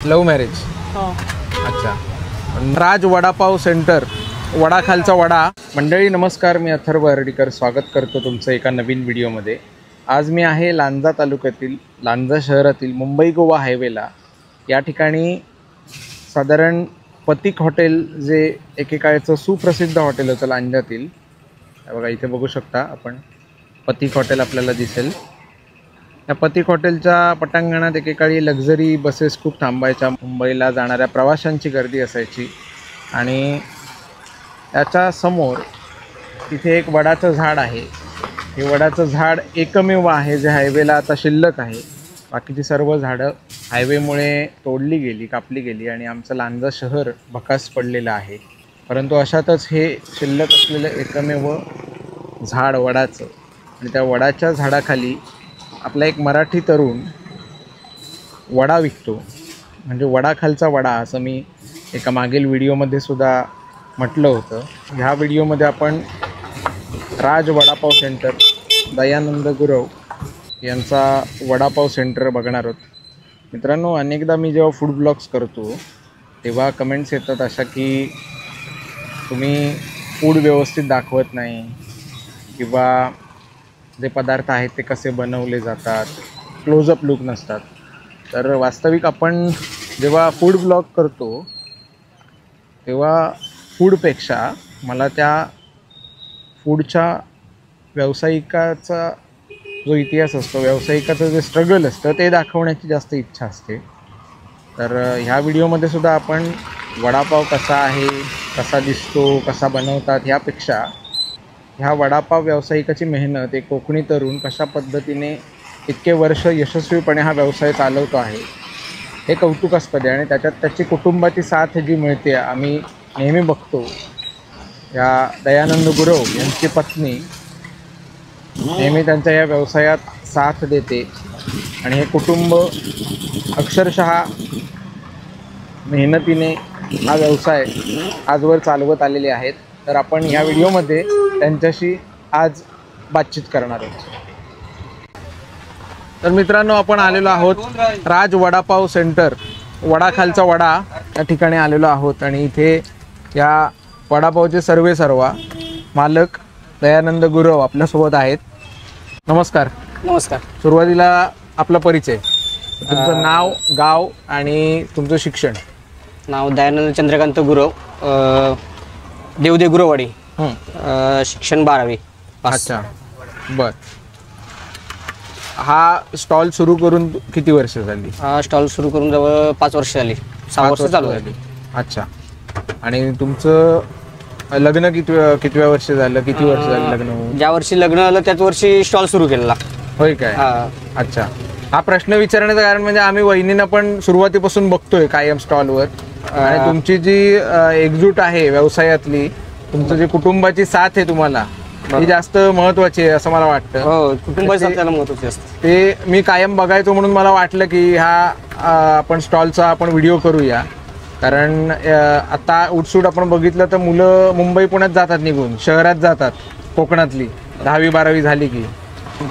Love marriage. अच्छा. राज vada pav centre, vada खालचा वडा. मंडळी नमस्कार, मी अथर्व हर्डीकर स्वागत करतो तुमचं एका नवीन व्हिडिओमध्ये. आज मी आहे लांजा तालुक्यातील, लांजा शहरातील मुंबई गोवा हायवेला. या ठिकाणी साधारण पतिक हॉटेल, जे एकेकाळचं सुप्रसिद्ध हॉटेल होतं लांजातील. बघा इथे बघू शकता आपण, पतिक हॉटेल आपल्याला दिसेल. या पतिक हॉटेलच्या पटांगणात एकेकाळी लक्झरी बसेस खूप थांबायच्या. मुंबईला जाणाऱ्या प्रवाशांची गर्दी असायची. आणि त्याच्या समोर तिथे एक वडाचं झाड आहे. हे वडाचं झाड एकमेव आहे जे हायवेला आता शिल्लक आहे. बाकीची सर्व झाडं हायवेमुळे तोडली गेली, कापली गेली आणि आमचं लांजा शहर भकास पडलेलं आहे. परंतु अशातच हे शिल्लक असलेलं एकमेव झाड वडाचं, आणि त्या वडाच्या झाडाखाली आपला एक मराठी तरुण वडा विकतो. म्हणजे वडा खालचा वडा असं मी एका मागील व्हिडिओमध्ये सुद्धा म्हटलं होतं. ह्या व्हिडिओमध्ये आपण राज वडापाव सेंटर, दयानंद गुरव यांचा वडापाव सेंटर बघणार आहोत. मित्रांनो, अनेकदा मी जेव्हा फूड ब्लॉग्स करतो तेव्हा कमेंट्स येतात अशा की तुम्ही फूड व्यवस्थित दाखवत नाही, किंवा जे पदार्थ आहेत ते कसे बनवले जातात, क्लोजअप लुक नसतात. तर वास्तविक आपण जेव्हा फूड ब्लॉग करतो तेव्हा फूडपेक्षा मला त्या फूडच्या व्यावसायिकाचा जो इतिहास असतो, व्यावसायिकाचं जे स्ट्रगल असतं ते दाखवण्याची जास्त इच्छा असते. तर ह्या व्हिडिओमध्ये सुद्धा आपण वडापाव कसा आहे, कसा दिसतो, कसा बनवतात ह्यापेक्षा ह्या वडापाव व्यावसायिकाची मेहनत, एक कोकणी तरुण कशा पद्धतीने इतके वर्ष यशस्वीपणे हा व्यवसाय चालवतो आहे हे कौतुकास्पद आहे. आणि त्याच्यात त्याची कुटुंबाची साथ जी मिळते, आम्ही नेहमी बघतो. या दयानंद गुरव यांची पत्नी नेहमी त्यांच्या या व्यवसायात साथ देते आणि हे कुटुंब अक्षरशः मेहनतीने हा व्यवसाय आजवर चालवत आलेले आहेत. तर आपण ह्या व्हिडिओमध्ये त्यांच्याशी आज बातचीत करणार आहोत. तर मित्रांनो, आपण आलेलो आहोत राज वडापाव सेंटर, वडा खालचा वडा या ठिकाणी आलेलो आहोत. आणि इथे या वडापावचे सर्वेसर्वा मालक दयानंद गुरव आपल्यासोबत आहेत. नमस्कार. नमस्कार. सुरुवातीला आपला परिचय, तुमचं नाव, गाव आणि तुमचं शिक्षण. नाव दयानंद चंद्रकांत गुरव, देवदे गुरववाडी, शिक्षण 12वी. अच्छा, बर. हा स्टॉल सुरू करून किती वर्ष झाली? हा स्टॉल सुरू करून जवळ 5 वर्ष झाली, 6 वर्ष चालू झाली. अच्छा. आणि तुमचं लग्न कितव्या वर्ष झालं, किती वर्ष झालं लग्न? ज्या वर्षी लग्न झालं त्याच वर्षी स्टॉल सुरू केलेला. होय काय? अच्छा. हा प्रश्न विचारण्याचं कारण म्हणजे आम्ही वहिनींना पण सुरुवातीपासून बघतोय कायम स्टॉलवर, आणि तुमची जी एकजूट आहे व्यवसायातली, तुमचं जे कुटुंबाची साथ आहे तुम्हाला, ही जास्त महत्वाची आहे असं मला वाटतं. हो, कुटुंबाची साथ त्याला महत्वाची असते. ते मी कायम बघायचो, म्हणून मला वाटलं की हा आपण स्टॉलचा आपण व्हिडिओ करूया. कारण आता उठसूट आपण बघितलं तर मुलं मुंबई पुण्यात जातात, निघून शहरात जातात, कोकणातली 10वी 12वी झाली की.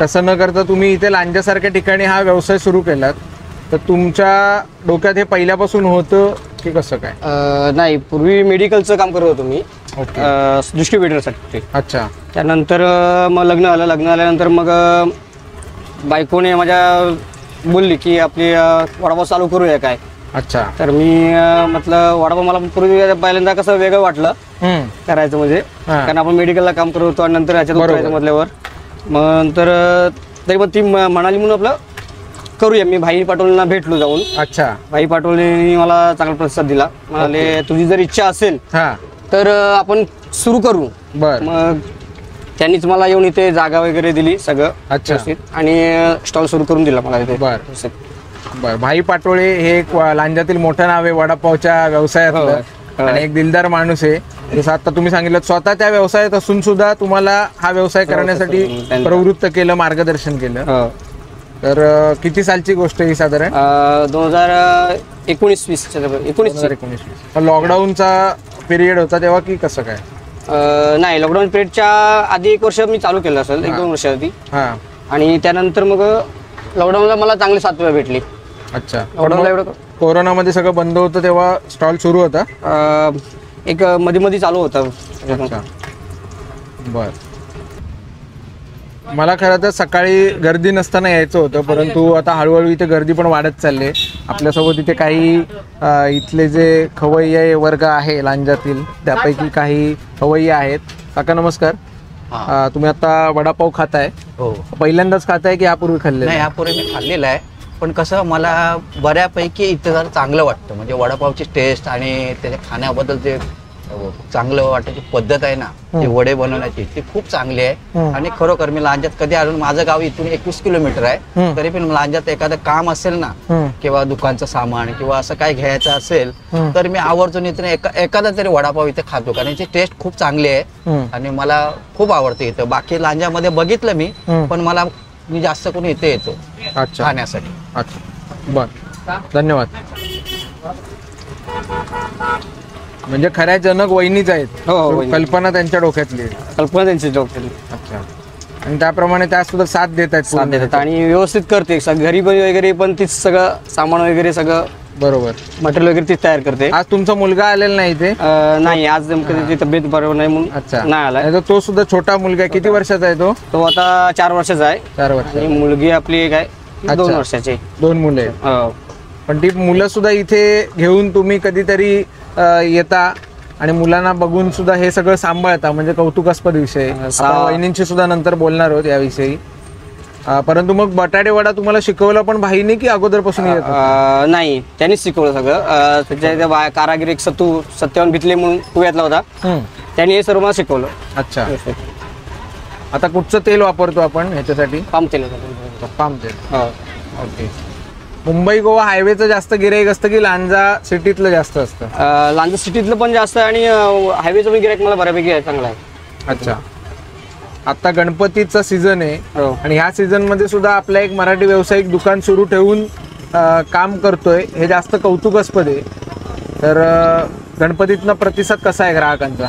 तसं न करता तुम्ही इथे लांजासारख्या ठिकाणी हा व्यवसाय सुरू केलात. तर तुमच्या डोक्यात हे पहिल्यापासून होतं की कसं काय? नाही, पूर्वी मेडिकलचं काम करत होतो मी, डिस्ट्रीब्युटरसाठी. अच्छा. त्यानंतर मग लग्न आलं. लग्न आल्यानंतर मग बायकोने माझ्या बोलली की आपली वडापाव चालू करूया काय. अच्छा. तर मी म्हटलं वडापाव, मला पूर्वी पहिल्यांदा कसं वेगळं वाटलं करायचं, म्हणजे कारण आपण मेडिकलला काम करत होतो आणि नंतर ह्याच्यात करायचं म्हटल्यावर मग नंतर तरी पण ती म्हणाली म्हणून आपलं करूया. मी भाई पाटोलेंना भेटलो जाऊन. अच्छा. भाई पाटोलेंनी मला चांगला प्रतिसाद दिला. म्हणाले तुझी जर इच्छा असेल तर आपण सुरू करू. बर. मग त्यांनीच मला येऊन इथे जागा वगैरे दिली सगळं. अच्छा. आणि स्टॉल सुरू करून दिला मला इथे. बर बर. भाई पाटोळे हे एक लांजातील मोठं नाव आहे वडापावच्या व्यवसायातलं, आणि एक दिलदार माणूस आहे. जसं आता तुम्ही सांगितलं, स्वतः त्या व्यवसायात असून सुद्धा तुम्हाला हा व्यवसाय करण्यासाठी प्रवृत्त केलं, मार्गदर्शन केलं. तर किती सालची गोष्ट आहे साधारण? 2019-20. लॉकडाऊनचा पिरियड होता तेव्हा की कसं काय? नाही, लॉकडाऊन पिरियडच्या आधी 1 वर्ष मी चालू केलं असेल, 1-2 वर्ष आधी. आणि त्यानंतर मग लॉकडाऊनला मला चांगली साथ भेटली. अच्छा. ऑर्डरला एवढं कोरोनामध्ये सगळं बंद होतं तेव्हा स्टॉल सुरू होता. एक मध्ये मध्ये चालू होतं. अच्छा. बर. मला खरं तर सकाळी गर्दी नसताना यायचं होतं, परंतु आता हळूहळू इथे गर्दी पण वाढत चालली. आपल्यासोबत इथे काही इथले जे खवय्ये वर्ग आहे लांजातील त्यापैकी काही खवय्ये आहेत. काका नमस्कार. तुम्ही आता वडापाव खाताय? हो. पहिल्यांदाच खाताय की यापूर्वी खाल्ले? नाही, यापूर्वी मी खाल्लेलं आहे, पण कसं मला बऱ्यापैकी इथं जरा चांगलं वाटतं. म्हणजे वडापावची टेस्ट आणि त्याच्या खाण्याबद्दल जे चांगलं वाटायची पद्धत आहे ना, ते वडे बनवण्याची, ती खूप चांगली आहे. आणि खरोखर मी लांजात कधी आलो, माझं गाव इथून 21 किलोमीटर आहे, तरी पण लांजात एखादं काम असेल ना किंवा दुकानचं सामान किंवा असं काय घ्यायचं असेल तर मी आवर्जून इथून एखादा तरी वडापाव इथे खातो, कारण याची टेस्ट खूप चांगली आहे आणि मला खूप आवडते इथं. बाकी लांजामध्ये बघितलं मी, पण मी जास्त करून इथे येतो खाण्यासाठी. अच्छा, बर, धन्यवाद. म्हणजे खऱ्या जनक वहिनीच आहेत. हो, कल्पना त्यांच्या डोक्यातली. कल्पना त्यांची डोक्यातली. अच्छा. आणि त्याप्रमाणे त्या सुद्धा साथ देत आहेत आणि व्यवस्थित करते. घरी वगैरे पण तीच सगळं सामान वगैरे सगळं बरोबर मटेरियल वगैरे तीच तयार करते. आज तुमचा मुलगा आलेला नाही इथे? नाही, आज त्याची तब्येत बरोबर नाही म्हणून. अच्छा, नाही आला. तो सुद्धा छोटा मुलगा आहे. किती वर्षाचा आहे तो? तो आता 4 वर्षाचा आहे. 4 वर्ष. आणि मुलगी आपली एक आहे 2 वर्षाची. 2 मुले आहेत. पण ती मुलं सुद्धा इथे घेऊन तुम्ही कधीतरी येता आणि मुलांना बघून सुद्धा हे सगळं सांभाळता, म्हणजे कौतुकास्पद विषय. वहिनींची सुद्धा नंतर बोलणार आहोत याविषयी. परंतु मग बटाटे वडा तुम्हाला शिकवलं पण भाईने की अगोदरपासून येत? नाही, त्यांनीच शिकवलं सगळं. त्याच्या कारागिरी सत्यवान भितले म्हणून पुण्यातला होता, त्यांनी हे सर्व मला शिकवलं. अच्छा. आता कुठचं तेल वापरतो आपण ह्याच्यासाठी? पाम तेल. पाम तेल. ओके. मुंबई गोवा हायवेचं जास्त गिराईक असतं की लांजा सिटीतलं जास्त असतं? लांजा सिटीतलं पण जास्त आणि हायवेचं पण गिराईक मला बऱ्यापैकी चांगला आहे. अच्छा. आता गणपतीचा सीझन आहे आणि ह्या सीझन मध्ये सुद्धा आपला एक मराठी व्यावसायिक दुकान सुरू ठेवून काम करतोय, हे जास्त कौतुकास्पद आहे. तर गणपतीतनं प्रतिसाद कसा आहे ग्राहकांचा?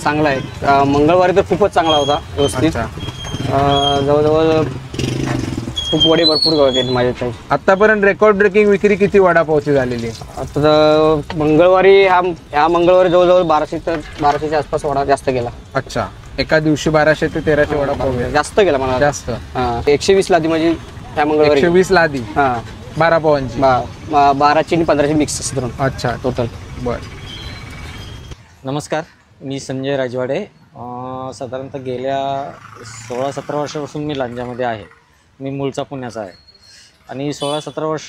चांगला आहे. मंगळवारी तर खूपच चांगला होता, व्यवस्थित. जवळजवळ खूप वडे भरपूर गेले माझ्या. आतापर्यंत रेकॉर्ड ब्रेकिंग विक्री किती वडापावची झालेली? आता मंगळवारी ह्या मंगळवारी जवळजवळ 1200च्या आसपास वडा जास्त गेला. अच्छा. एका दिवशी 1200 ते 1300 वडापाव जास्त गेला मला. जास्त. 120 लादी म्हणजे ह्या मंगळवारी 120 लादी. 12 पावांची. 12ची आणि 15ची मिक्स असतं. अच्छा, टोटल. बर. नमस्कार, मी संजय राजवाडे. साधारणतः गेल्या 16-17 वर्षापासून मी लांजामध्ये आहे. मी मूळचा पुण्याचा आहे आणि 16-17 वर्ष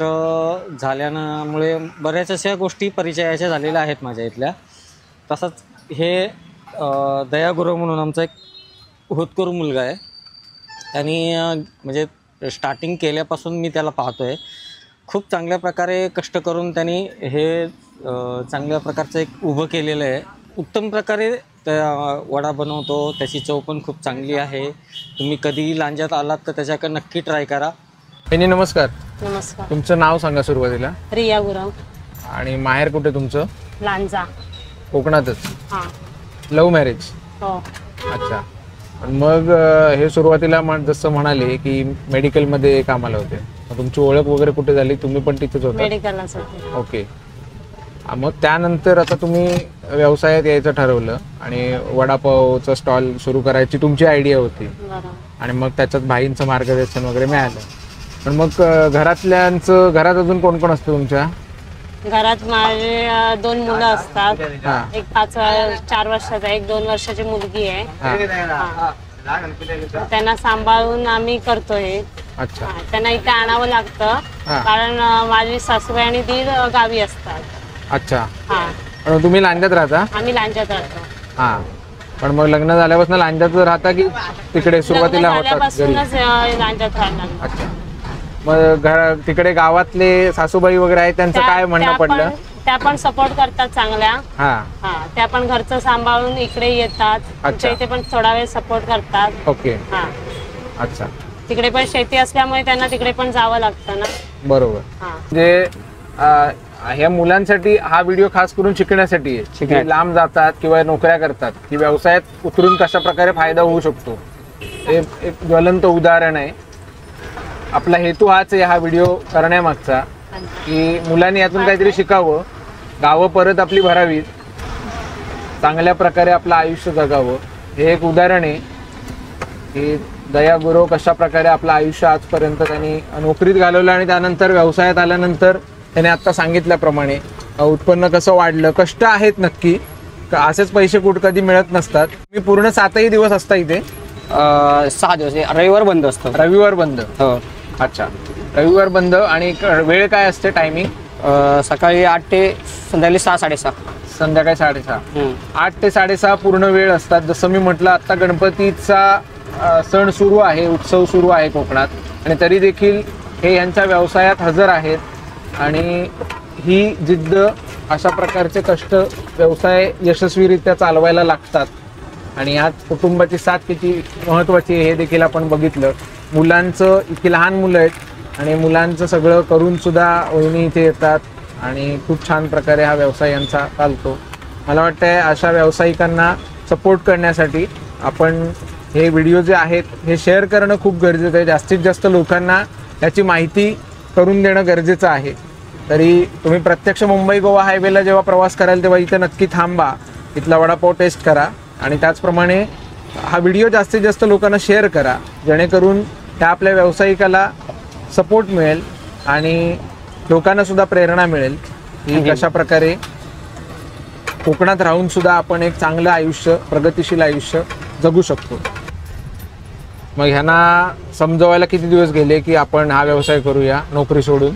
झाल्यामुळे बऱ्याच अशा गोष्टी परिचयाच्या झालेल्या आहेत माझ्या इथल्या. तसंच हे दयागुरव म्हणून आमचा एक होतकरू मुलगा आहे. त्यांनी म्हणजे स्टार्टिंग केल्यापासून मी त्याला पाहतो आहे. खूप चांगल्या प्रकारे कष्ट करून त्यांनी हे चांगल्या प्रकारचं एक उभं केलेलं आहे. उत्तम प्रकारे वडा बनवतो. त्याची चव पण खूप चांगली आहे. तुम्ही कधी लांजात आलात तर त्याच्याकडे नक्की ट्राय करा. नमस्कार. नमस्कार. तुमचं नाव सांगा सुरुवातीला. रिया गुरव. आणि माहेर कुठे तुमचं? लांजा. कोकणातच? हां. Love marriage? हो. अच्छा. मग हे सुरुवातीला जसं म्हणाले की मेडिकलमध्ये कामाला होते, तुमची ओळख वगैरे कुठे झाली? तुम्ही पण तिथेच होता? मेडिकललाच होते. ओके. मग त्यानंतर आता तुम्ही व्यवसायात यायचं ठरवलं आणि वडापावचा स्टॉल सुरू करायची तुमची आयडिया होती. आणि मग त्याच्यात भाईंचं मार्गदर्शन वगैरे मिळालं. पण मग घरात अजून कोण कोण असतं तुमच्या? घरात माझे 2 मुलं असतात. एक 4 वर्षाचा, एक 2 वर्षाची मुलगी आहे. त्यांना सांभाळून आम्ही करतोय. अच्छा. त्यांना इथे आणावं लागतं कारण माझी सासूबाई आणि दीर गावी असतात. अच्छा. हा. तुम्ही लांजात राहता? आम्ही लांजात राहतो. हा. पण मग लग्न झाल्यापासून लांजात राहता की तिकडे सुरुवातीला होतात? लांजात राहणार. अच्छा. मग तिकडे गावातले सासूबाई वगैरे आहेत त्यांचं काय म्हणणं पडलं? त्या पण सपोर्ट करतात चांगल्या. हा. त्या पण घरचं सांभाळून इकडे येतात. इथे पण थोडा वेळ सपोर्ट करतात. ओके. हा. अच्छा. तिकडे पण शेती असल्यामुळे त्यांना तिकडे पण जावं लागतं ना. बरोबर. म्हणजे ह्या मुलांसाठी हा व्हिडिओ खास करून शिकण्यासाठी आहे. लांब जातात किंवा नोकऱ्या करतात की व्यवसायात उतरून कशा प्रकारे फायदा होऊ शकतो, हे एक ज्वलंत उदाहरण आहे. आपला हेतू हाच आहे हा व्हिडिओ करण्यामागचा. की मुलांनी यातून काहीतरी शिकावं, गावं परत आपली भरावीत, चांगल्या प्रकारे आपलं आयुष्य जगावं. हे एक उदाहरण आहे की दया गुरव कशा प्रकारे आपलं आयुष्य आजपर्यंत त्यांनी नोकरीत घालवलं आणि त्यानंतर व्यवसायात आल्यानंतर त्याने आत्ता सांगितल्याप्रमाणे उत्पन्न कसं वाढलं. कष्ट आहेत नक्की, असेच पैसे कधी मिळत नसतात. मी पूर्ण 7ही दिवस असता इथे? 6 दिवस. रविवार बंद असतं. रविवार बंद? हो. अच्छा, रविवार बंद. आणि वेळ काय असते टायमिंग? सकाळी 8 ते संध्याकाळी 6-6:30. संध्याकाळी 6:30. 8 ते 6:30 पूर्ण वेळ असतात. जसं मी म्हटलं, आत्ता गणपतीचा सण सुरू आहे, उत्सव सुरू आहे कोकणात, आणि तरी देखील हे यांच्या व्यवसायात हजर आहेत. आणि ही जिद्द, अशा प्रकारचे कष्ट व्यवसाय यशस्वीरित्या चालवायला लागतात. आणि आज कुटुंबाची साथ किती महत्त्वाची आहे हे देखील आपण बघितलं. मुलांचं, इतकी लहान मुलं आहेत आणि मुलांचं सगळं करून सुद्धा वहिनी इथे येतात आणि खूप छान प्रकारे हा व्यवसाय यांचा चालतो. मला वाटतं अशा व्यावसायिकांना सपोर्ट करण्यासाठी आपण हे व्हिडिओ जे आहेत हे शेअर करणं खूप गरजेचं आहे. जास्तीत जास्त लोकांना याची माहिती करून देणं गरजेचं आहे. तरी तुम्ही प्रत्यक्ष मुंबई गोवा हायवेला जेव्हा प्रवास कराल तेव्हा इथे नक्की थांबा, इथला वडापाव टेस्ट करा आणि त्याचप्रमाणे हा व्हिडिओ जास्तीत जास्त लोकांना शेअर करा, जेणेकरून त्या आपल्या व्यावसायिकाला सपोर्ट मिळेल आणि लोकांना सुद्धा प्रेरणा मिळेल की कशा प्रकारे कोकणात राहून सुद्धा आपण एक चांगलं आयुष्य, प्रगतिशील आयुष्य जगू शकतो. मग ह्यांना समजवायला किती दिवस गेले की आपण हा व्यवसाय करूया नोकरी सोडून?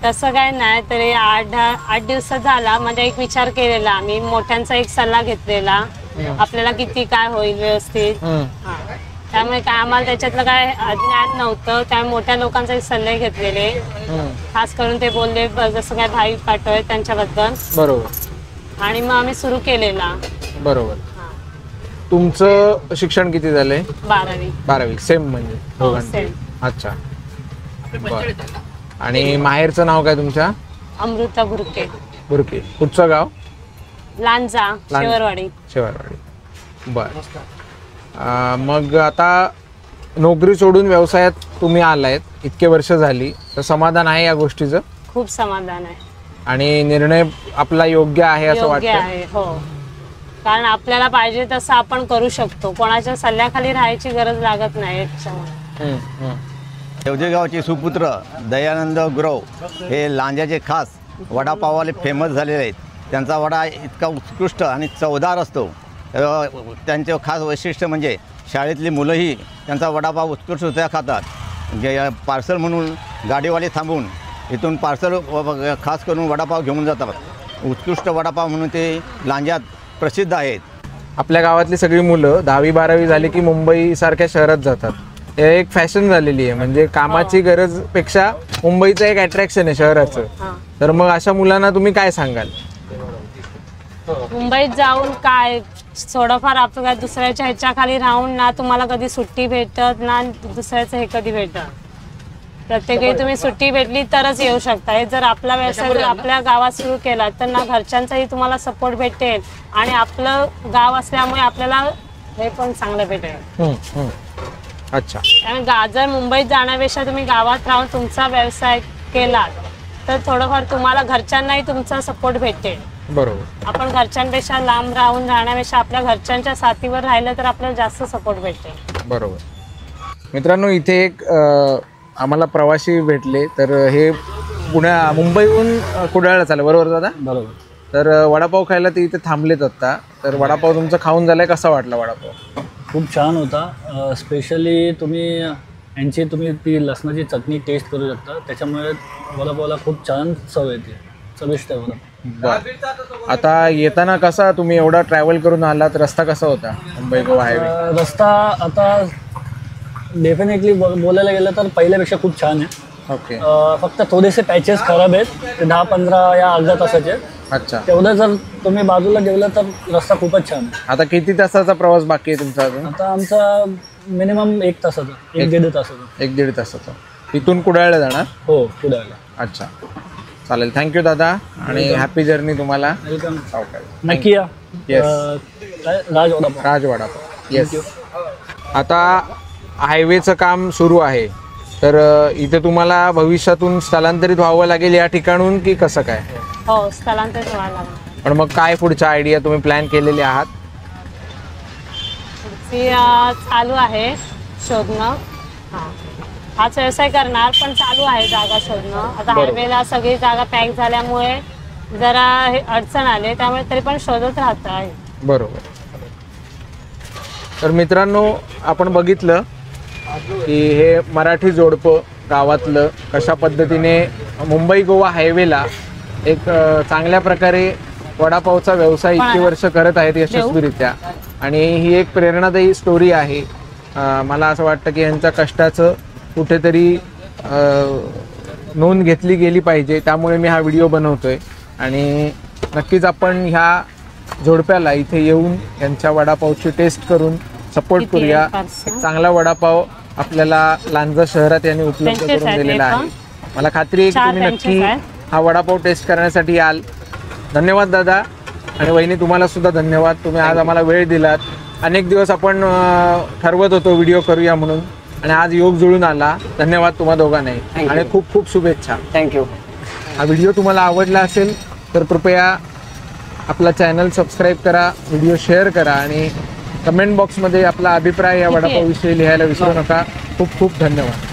तसं काय नाही, तरी 8 दिवसात झाला. म्हणजे एक विचार केलेला आम्ही, मोठ्यांचा एक सल्ला घेतलेला, आपल्याला किती काय होईल व्यवस्थित. त्यामुळे काय आम्हाला त्याच्यातलं काय ज्ञान नव्हतं, त्यामुळे मोठ्या लोकांचे सल्ले घेतलेले. खास करून ते बोलले जसं काय भाई पाठवले त्यांच्याबद्दल. बरोबर. आणि मग आम्ही सुरू केलेला. बरोबर. तुमचं शिक्षण किती झालंय? 12वी. सेम म्हणजे दोघांचे? अच्छा, बरं. आणि माहेरचं नाव काय तुमच्या? अमृता बुरके. बुरके. कुठचं गाव? लांजा, शेवरवाडी. बर. मग आता नोकरी सोडून व्यवसायात तुम्ही आलायत, इतके वर्ष झाली, तर समाधान आहे या गोष्टीचं? खूप समाधान आहे. आणि निर्णय आपला योग्य आहे असं वाटतं? योग्य आहे, हो. कारण आपल्याला पाहिजे तसं आपण करू शकतो, कोणाच्या सल्ल्याखाली राहायची गरज लागत नाही. देवजेगावचे सुपुत्र दयानंद गुरव हे लांजाचे खास वडापाववाले फेमस झालेले आहेत. त्यांचा वडा इतका उत्कृष्ट आणि चवदार असतो. त्यांचे खास वैशिष्ट्य म्हणजे शाळेतली मुलंही त्यांचा वडापाव उत्कृष्टरित्या खातात. पार्सल म्हणून गाडीवाले थांबून इथून पार्सल खास करून वडापाव घेऊन जातात. उत्कृष्ट वडापाव म्हणून ते लांजात प्रसिद्ध आहेत. आपल्या गावातली सगळी मुलं 10वी-12वी झाली की मुंबईसारख्या शहरात जातात. हे एक फॅशन झालेली आहे, म्हणजे कामाची गरजपेक्षा मुंबईचं एक अट्रॅक्शन आहे शहराचं. तर मग अशा मुलांना तुम्ही काय सांगाल? मुंबईत जाऊन काय थोडंफार आपल्या दुसऱ्याच्या ह्याच्याखाली राहून ना तुम्हाला कधी सुट्टी भेटत ना दुसऱ्याचं हे कधी भेटत. प्रत्येक वेळी तुम्ही सुट्टी भेटली तरच येऊ शकता. हे जर आपला व्यवसाय जर आपल्या गावात सुरू केला तर ना घरच्यांचाही तुम्हाला सपोर्ट भेटेल आणि आपलं गाव असल्यामुळे आपल्याला हे पण चांगलं भेटेल. अच्छा. त्यामुळे जर मुंबईत जाण्यापेक्षा तुम्ही गावात राहून तुमचा व्यवसाय केला तर थोडंफार तुम्हाला घरच्यांनाही तुमचा सपोर्ट भेटेल. बरोबर. आपण घरच्यांपेक्षा लांब राहून राहण्यापेक्षा आपल्या घरच्यांच्या साथीवर राहिलं तर आपल्याला जास्त सपोर्ट भेटेल. बरोबर. मित्रांनो, इथे एक आम्हाला प्रवासी भेटले, तर हे मुंबईहून कुडाळला चालले, बरोबर दादा? बरोबर. तर वडापाव खायला ते इथे थांबलेत आता. तर वडापाव तुमचा खाऊन झालाय, कसा वाटला वडापाव? खूप छान होता. स्पेशली तुम्ही ती लसणाची चटणी टेस्ट करू शकता, त्याच्यामुळे वडापावला खूप छान चव येते, चविष्ट आहे वडापाव. आता येताना कसा तुम्ही एवढा ट्रॅव्हल करून आलात, रस्ता कसा होता मुंबई गोवा हायवे? रस्ता आता डेफिनेटली बोलायला गेलं तर पहिल्यापेक्षा खूप छान आहे. ओके. फक्त थोडेसे पॅचेस खराब आहेत, ते 10-15 या अर्ध्या तासाचे. अच्छा. तेवढं जर तुम्ही बाजूला ठेवलं तर रस्ता खूपच छान आहे. आता किती तासाचा प्रवास बाकी आहे तुमचा अजून? आता आमचा मिनिमम 1 तासाचा, 1-1.5 तासाचा. 1-1.5 तासाचा. इथून कुडाळला जाणार? हो, कुडाळला. अच्छा, चालेल. थँक्यू दादा आणि हॅपी जर्नी तुम्हाला. वेलकम. सावकाश. नक्की या. राज वडापाव. येस. आता हायवेचं काम सुरू आहे, तर इथे तुम्हाला भविष्यातून स्थलांतरित व्हावं लागेल या ठिकाणून की कसं काय? हो, स्थलांतरित व्हायला लागलं. पण मग काय पुढच्या आयडिया तुम्ही प्लॅन केलेले आहात? पुढची चालू आहे शोधणं. हाच व्यवसाय करणार, पण चालू आहे जागा शोधणं. आता हायवेला सगळी जागा पॅक झाल्यामुळे जरा अडचण आले, त्यामुळे तरी पण शोधत राहत आहे. बरोबर. तर मित्रांनो, आपण बघितलं की हे मराठी जोडपं गावातलं कशा पद्धतीने मुंबई गोवा हायवेला एक चांगल्या प्रकारे वडापावचा व्यवसाय इतकी वर्ष करत आहेत यशस्वीरित्या. आणि ही एक प्रेरणादायी स्टोरी आहे. मला असं वाटतं की यांच्या कष्टाचं कुठेतरी नोंद घेतली गेली पाहिजे, त्यामुळे मी हा व्हिडिओ बनवतोय. आणि नक्कीच आपण ह्या जोडप्याला इथे येऊन यांच्या वडापावची टेस्ट करून सपोर्ट करूया. एक चांगला वडापाव आपल्याला लांजा शहरात यांनी उपलब्ध करून दिलेला आहे. मला खात्री आहे की तुम्ही नक्की हा वडापाव टेस्ट करण्यासाठी याल. धन्यवाद दादा. आणि वहिनी, तुम्हाला सुद्धा धन्यवाद. तुम्ही आज आम्हाला वेळ दिलात. अनेक दिवस आपण ठरवत होतो व्हिडिओ करूया म्हणून, आणि आज योग जुळून आला. धन्यवाद तुम्हा दोघांनाही आणि खूप खूप शुभेच्छा. थँक्यू. हा व्हिडिओ तुम्हाला आवडला असेल तर कृपया आपला चॅनल सबस्क्राईब करा, व्हिडिओ शेअर करा आणि कमेंट बॉक्समध्ये आपला अभिप्राय या वडापावविषयी लिहायला विसरू नका. खूप खूप धन्यवाद.